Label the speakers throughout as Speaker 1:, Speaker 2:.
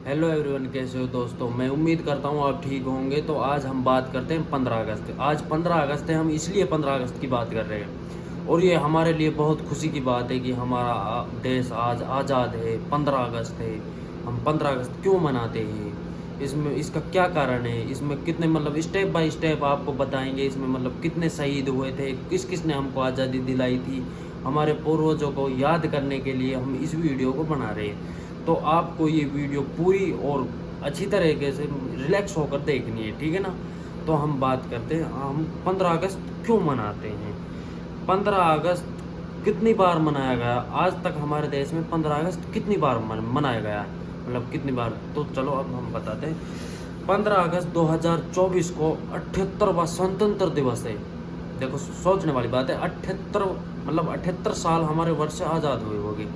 Speaker 1: Hello everyone, कैसे हो दोस्तों। मैं उम्मीद करता हूँ आप ठीक होंगे। तो आज हम बात करते हैं 15 अगस्त। आज 15 अगस्त है, हम इसलिए 15 अगस्त की बात कर रहे हैं और ये हमारे लिए बहुत खुशी की बात है कि हमारा देश आज आज़ाद है। 15 अगस्त है। हम 15 अगस्त क्यों मनाते हैं, इसमें इसका क्या कारण है, इसमें कितने स्टेप बाय स्टेप आपको बताएंगे। इसमें कितने शहीद हुए थे, किस किस ने हमको आज़ादी दिलाई थी, हमारे पूर्वजों को याद करने के लिए हम इस वीडियो को बना रहे हैं। तो आपको ये वीडियो पूरी और अच्छी तरीके से रिलैक्स होकर देखनी है, ठीक है ना। तो हम बात करते हैं, हम 15 अगस्त क्यों मनाते हैं। 15 अगस्त कितनी बार मनाया गया आज तक हमारे देश में। 15 अगस्त कितनी बार मनाया गया है, कितनी बार। तो चलो अब हम बताते हैं। 15 अगस्त 2024 को 78वां स्वतंत्र दिवस है। देखो, सोचने वाली बात है। 78 साल हमारे वर्ष से आज़ाद हुए होंगे।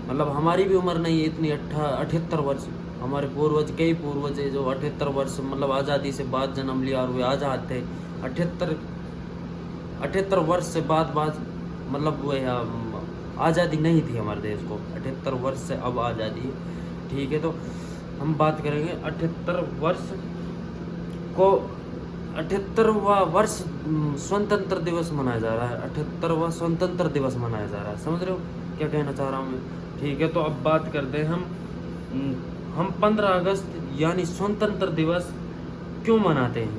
Speaker 1: हमारी भी उम्र नहीं है इतनी, 78 वर्ष। हमारे पूर्वज, कई पूर्वज है जो 78 वर्ष आज़ादी से बाद जन्म लिया और वे आज़ाद थे। 78 वर्ष से बाद वह आज़ादी नहीं थी हमारे देश को। 78 वर्ष से अब आज़ादी है, ठीक है। तो हम बात करेंगे 78 वर्ष को। 78वां वर्ष स्वतंत्र दिवस मनाया जा रहा है। 78वां स्वतंत्र दिवस मनाया जा रहा है। समझ रहे हो क्या कहना चाह रहा हूँ मैं, ठीक है। तो अब बात करते हैं हम 15 अगस्त यानी स्वतंत्र दिवस क्यों मनाते हैं।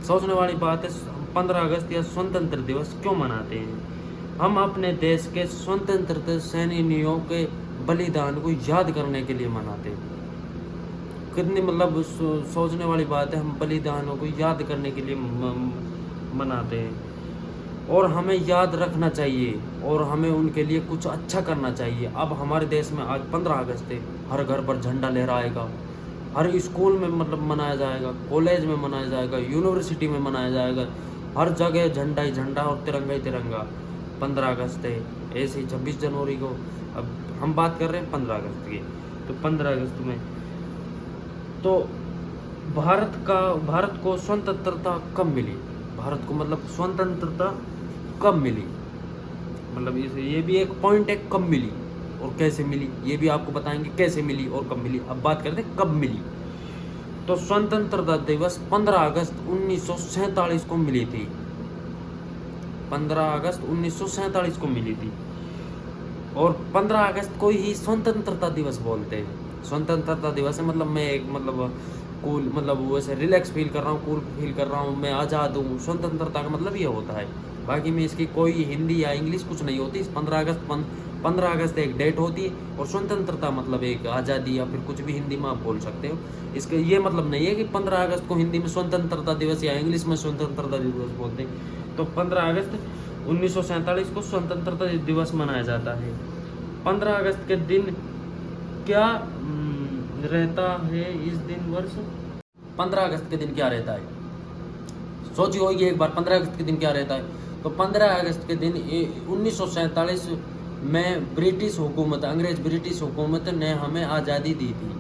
Speaker 1: सोचने वाली बात है, 15 अगस्त या स्वतंत्र दिवस क्यों मनाते हैं। हम अपने देश के स्वतंत्रता सेनानियों के बलिदान को याद करने के लिए मनाते हैं। कितनी सोचने वाली बात है। हम बलिदानों को याद करने के लिए मनाते हैं और हमें याद रखना चाहिए और हमें उनके लिए कुछ अच्छा करना चाहिए। अब हमारे देश में आज 15 अगस्त है, हर घर पर झंडा लहराएगा, हर स्कूल में मनाया जाएगा, कॉलेज में मनाया जाएगा, यूनिवर्सिटी में मनाया जाएगा। हर जगह झंडा ही झंडा और तिरंगा ही तिरंगा। 15 अगस्त है, ऐसे ही 26 जनवरी को। अब हम बात कर रहे हैं 15 अगस्त की। तो 15 अगस्त में तो भारत को स्वतंत्रता कब मिली। भारत को स्वतंत्रता कब मिली, इसे ये भी एक पॉइंट है, कब मिली और कैसे मिली, ये भी आपको बताएंगे कैसे मिली और कब मिली। अब बात करते हैं कब मिली। तो स्वतंत्रता दिवस 15 अगस्त 1947 को मिली थी। 15 अगस्त 1947 को मिली थी और 15 अगस्त को ही स्वतंत्रता दिवस बोलते हैं। स्वतंत्रता दिवस है मैं एक कूल वैसे रिलैक्स फील कर रहा हूँ, कूल फील कर रहा हूँ, मैं आज़ाद हूँ। स्वतंत्रता का ये होता है। बाकी में इसकी कोई हिंदी या इंग्लिश कुछ नहीं होती। 15 अगस्त एक डेट होती है और स्वतंत्रता एक आज़ादी या फिर कुछ भी हिंदी में आप बोल सकते हो। इसका ये नहीं है कि 15 अगस्त को हिंदी में स्वतंत्रता दिवस या इंग्लिश में स्वतंत्रता दिवस बोलते हैं। तो 15 अगस्त 1947 को स्वतंत्रता दिवस मनाया जाता है। 15 अगस्त के दिन क्या रहता है इस दिन वर्ष। 15 अगस्त के दिन क्या रहता है, सोची होगी एक बार। 15 अगस्त के दिन क्या रहता है। तो 15 अगस्त के दिन 1947 में ब्रिटिश हुकूमत, ब्रिटिश हुकूमत ने हमें आज़ादी दी थी,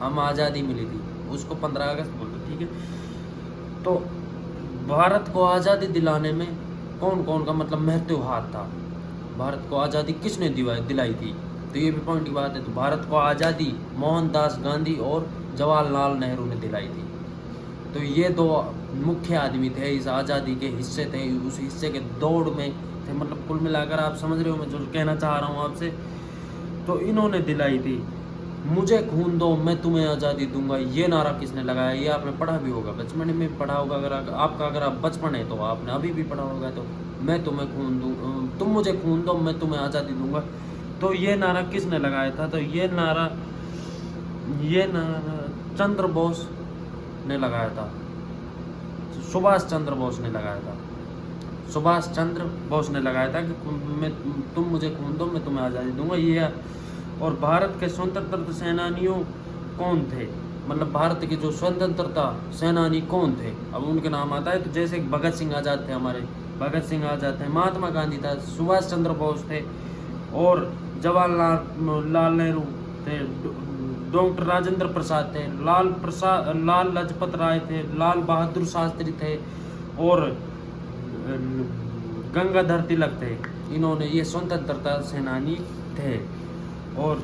Speaker 1: हम आज़ादी मिली थी, उसको 15 अगस्त बोलते, ठीक है। तो भारत को आज़ादी दिलाने में कौन कौन का महत्व हाथ था। भारत को आज़ादी किसने दिलाई थी, तो ये भी पॉइंट की बात है। तो भारत को आज़ादी मोहनदास गांधी और जवाहरलाल नेहरू ने दिलाई थी। तो ये दो मुख्य आदमी थे, इस आज़ादी के हिस्से थे, उस हिस्से के दौड़ में थे। कुल मिलाकर आप समझ रहे हो मैं जो कहना चाह रहा हूँ आपसे। तो इन्होंने दिलाई थी। मुझे खून दो मैं तुम्हें आज़ादी दूंगा, ये नारा किसने लगाया, ये आपने पढ़ा भी होगा, बचपन में पढ़ा होगा। अगर आप बचपन है तो आपने अभी भी पढ़ा होगा। तो मैं तुम्हें खून दूँ, तुम मुझे खून दो मैं तुम्हें आज़ादी दूंगा। तो ये नारा किसने लगाया था। तो ये नारा चंद्र बोस ने लगाया था। सुभाष चंद्र बोस ने लगाया था। सुभाष चंद्र बोस ने लगाया था कि तुम मुझे खून दो मैं तुम्हें आज़ादी दूंगा। ये और भारत के स्वतंत्रता सेनानियों कौन थे, भारत के जो स्वतंत्रता सेनानी कौन थे, अब उनके नाम आता है। तो जैसे भगत सिंह आज़ाद थे, हमारे भगत सिंह आज़ाद थे, महात्मा गांधी था, सुभाष चंद्र बोस थे और जवाहरलाल नेहरू थे, डॉक्टर राजेंद्र प्रसाद थे, लाल लाजपत राय थे, लाल बहादुर शास्त्री थे और गंगाधर तिलक थे। इन्होंने ये स्वतंत्रता सेनानी थे। और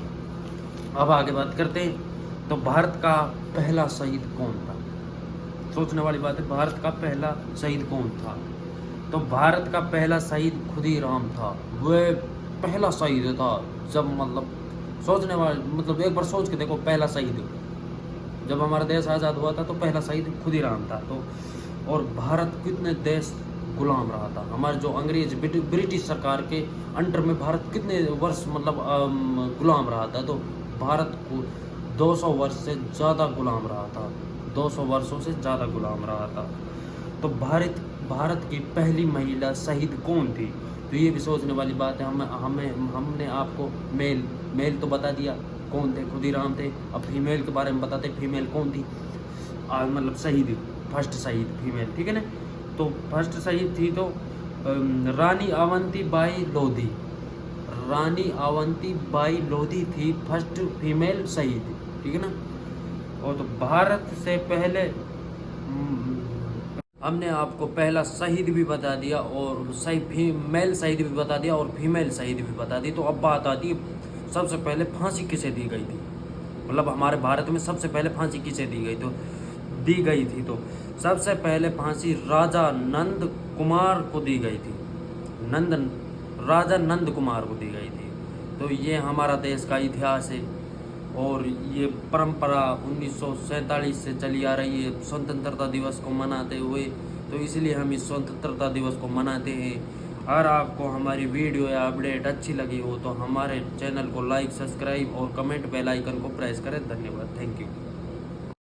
Speaker 1: अब आगे बात करते हैं। तो भारत का पहला शहीद कौन था? सोचने वाली बात है, भारत का पहला शहीद कौन था? तो भारत का पहला शहीद खुदीराम था। वह पहला शहीद था जब मतलब सोचने वाले मतलब एक बार सोच के देखो, पहला शहीद जब हमारा देश आज़ाद हुआ था तो पहला शहीद खुदीराम था। तो और भारत कितने देश गुलाम रहा था, हमारे जो अंग्रेज ब्रिटिश सरकार के अंडर में भारत कितने वर्ष मतलब गुलाम रहा था। तो भारत को 200 वर्ष से ज़्यादा गुलाम रहा था, 200 वर्षों से ज़्यादा गुलाम रहा था। तो भारत की पहली महिला शहीद कौन थी? तो ये भी सोचने वाली बात है। हमने आपको मेल तो बता दिया कौन थे, खुदीराम थे। अब फीमेल के बारे में बताते, फीमेल कौन थी मतलब शहीद, फर्स्ट शहीद फीमेल, ठीक है ना। तो फर्स्ट शहीद थी तो रानी अवंतीबाई लोधी, रानी अवंतीबाई लोधी थी फर्स्ट फीमेल शहीद, ठीक है ना। और तो भारत से पहले हमने आपको पहला शहीद भी बता दिया और सही फीमेल शहीद भी बता दिया और फीमेल शहीद भी बता दी। तो अब बात आती है सबसे पहले फांसी किसे दी गई थी, मतलब हमारे भारत में सबसे पहले फांसी किसे दी गई थी। तो सबसे पहले फांसी राजा नंद कुमार को दी गई थी, राजा नंद कुमार को दी गई थी। तो ये हमारा देश का इतिहास है और ये परंपरा 1947 से चली आ रही है स्वतंत्रता दिवस को मनाते हुए। तो इसलिए हम इस स्वतंत्रता दिवस को मनाते हैं। अगर आपको हमारी वीडियो या अपडेट अच्छी लगी हो तो हमारे चैनल को लाइक, सब्सक्राइब और कमेंट बेल आइकन को प्रेस करें। धन्यवाद, थैंक यू।